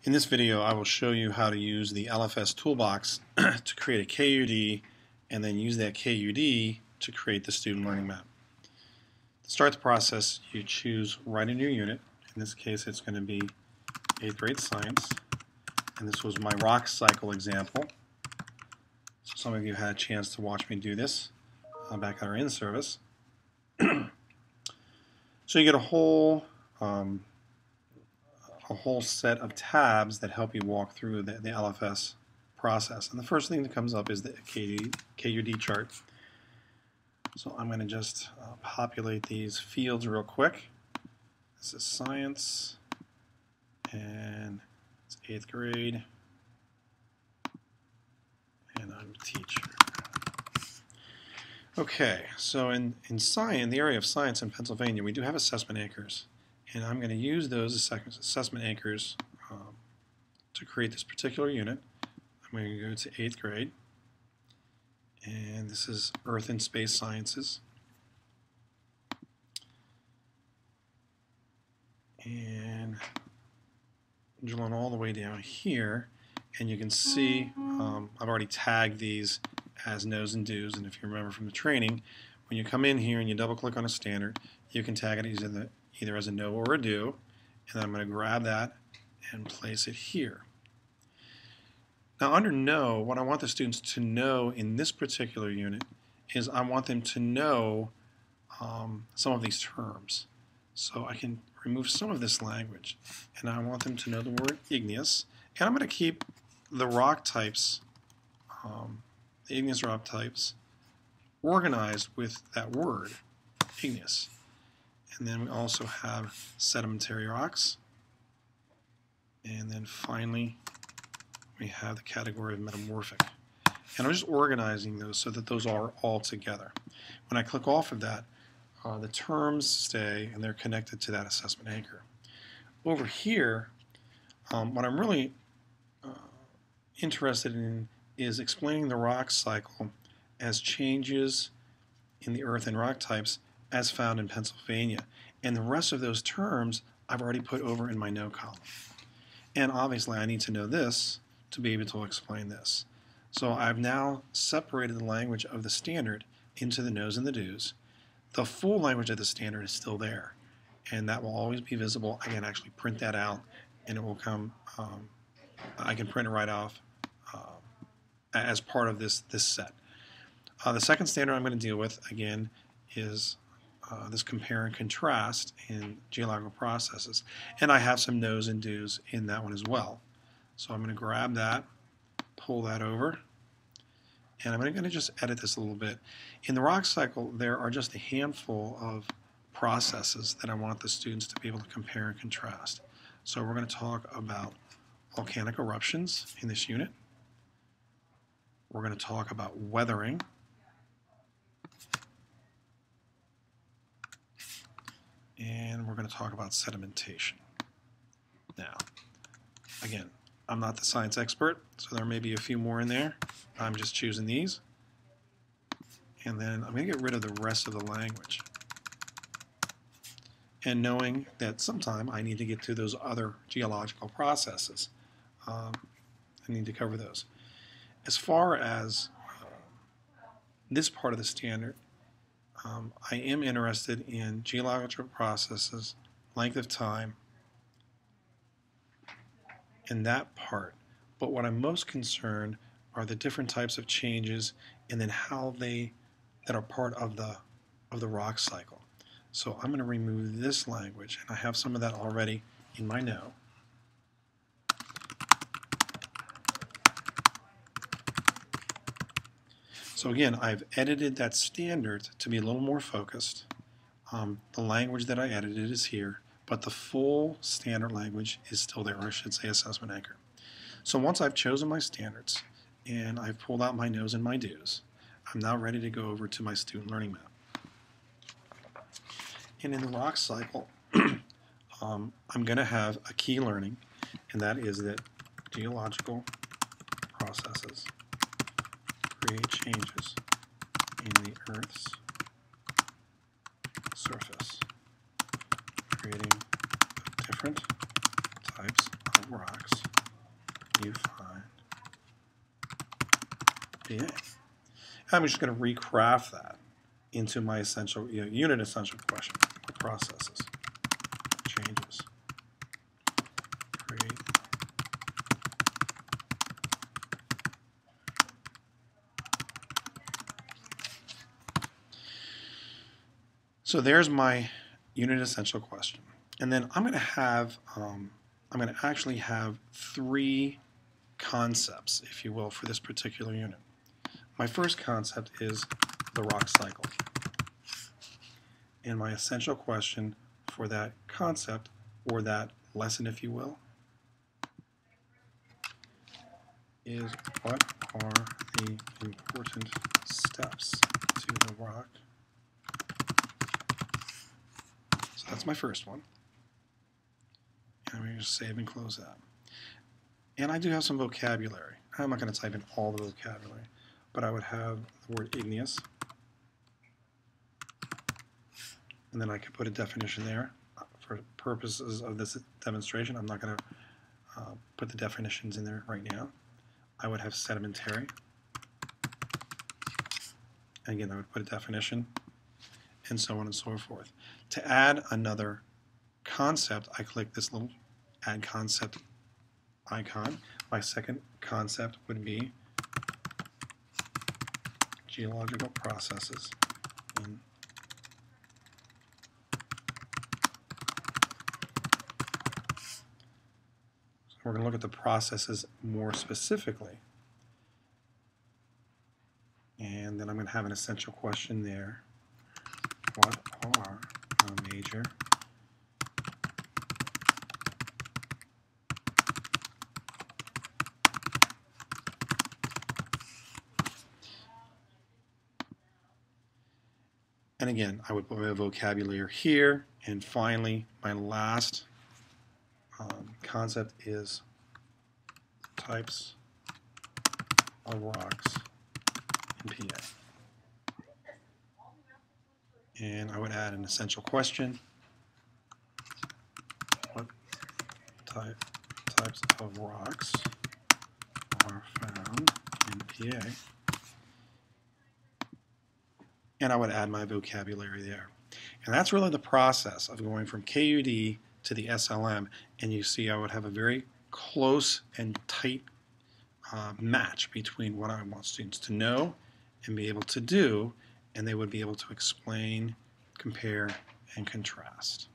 In this video, I will show you how to use the LFS Toolbox to create a KUD and then use that KUD to create the student learning map. To start the process, you choose right in your unit. In this case, it's going to be 8th grade science, and this was my rock cycle example. So some of you had a chance to watch me do this back at our in-service. So you get a whole set of tabs that help you walk through the LFS process. And the first thing that comes up is the KUD chart. So I'm going to just populate these fields real quick. This is science, and it's 8th grade, and I'm a teacher. Okay, so in the area of science in Pennsylvania, we do have assessment anchors. And I'm going to use those assessment anchors to create this particular unit. I'm going to go to 8th grade, and this is Earth and Space Sciences. And drilling all the way down here, and you can see I've already tagged these as no's and do's, and if you remember from the training, when you come in here and you double click on a standard, you can tag it either as a no or a do, and I'm going to grab that and place it here. Now under no, what I want the students to know in this particular unit is I want them to know some of these terms. So I can remove some of this language, and I want them to know the word igneous, and I'm going to keep the rock types, the igneous rock types, organized with that word, igneous. And then we also have sedimentary rocks. And then finally, we have the category of metamorphic. And I'm just organizing those so that those are all together. When I click off of that, the terms stay and they're connected to that assessment anchor. Over here, what I'm really interested in is explaining the rock cycle as changes in the earth and rock types as found in Pennsylvania. And the rest of those terms I've already put over in my no column. And obviously I need to know this to be able to explain this. So I've now separated the language of the standard into the no's and the do's. The full language of the standard is still there, and that will always be visible. I can actually print that out, and it will come, I can print it right off as part of this set. The second standard I'm going to deal with, again, is this compare and contrast in geological processes. And I have some no's and do's in that one as well. So I'm going to grab that, pull that over, and I'm going to just edit this a little bit. In the rock cycle, there are just a handful of processes that I want the students to be able to compare and contrast. So we're going to talk about volcanic eruptions in this unit. We're going to talk about weathering. And we're going to talk about sedimentation. Now, again, I'm not the science expert, so there may be a few more in there. I'm just choosing these. And then I'm going to get rid of the rest of the language. And knowing that sometime I need to get to those other geological processes. I need to cover those. As far as this part of the standard, I am interested in geological processes, length of time, and that part. But what I'm most concerned are the different types of changes and then how that are part of the rock cycle. So I'm going to remove this language, and I have some of that already in my no. So again, I've edited that standard to be a little more focused. The language that I edited is here, but the full standard language is still there, or I should say assessment anchor. So once I've chosen my standards and I've pulled out my no's and my do's, I'm now ready to go over to my student learning map. And in the rock cycle, I'm going to have a key learning, and that is that geological processes create changes in the Earth's surface, creating different types of rocks you find PA? I'm just going to recraft that into my essential unit essential question. Processes, changes, create. So there's my unit essential question, and then I'm going to have actually have 3 concepts, if you will, for this particular unit. My first concept is the rock cycle, and my essential question for that concept, or that lesson, if you will, is what are the important steps to the rock? So that's my first one. And I'm going to just save and close that. And I do have some vocabulary. I'm not going to type in all the vocabulary, but I would have the word igneous. And then I could put a definition there. For purposes of this demonstration, I'm not going to put the definitions in there right now. I would have sedimentary. And again, I would put a definition, and so on and so forth. To add another concept, I click this little add concept icon. My second concept would be geological processes in we're going to look at the processes more specifically. And then I'm going to have an essential question there. What are the major and again, I would put my vocabulary here. And finally, my last concept is types of rocks in PA. And I would add an essential question. What types of rocks are found in PA? And I would add my vocabulary there. And that's really the process of going from KUD to the SLM. And you see I would have a very close and tight match between what I want students to know and be able to do, and they would be able to explain, compare, and contrast.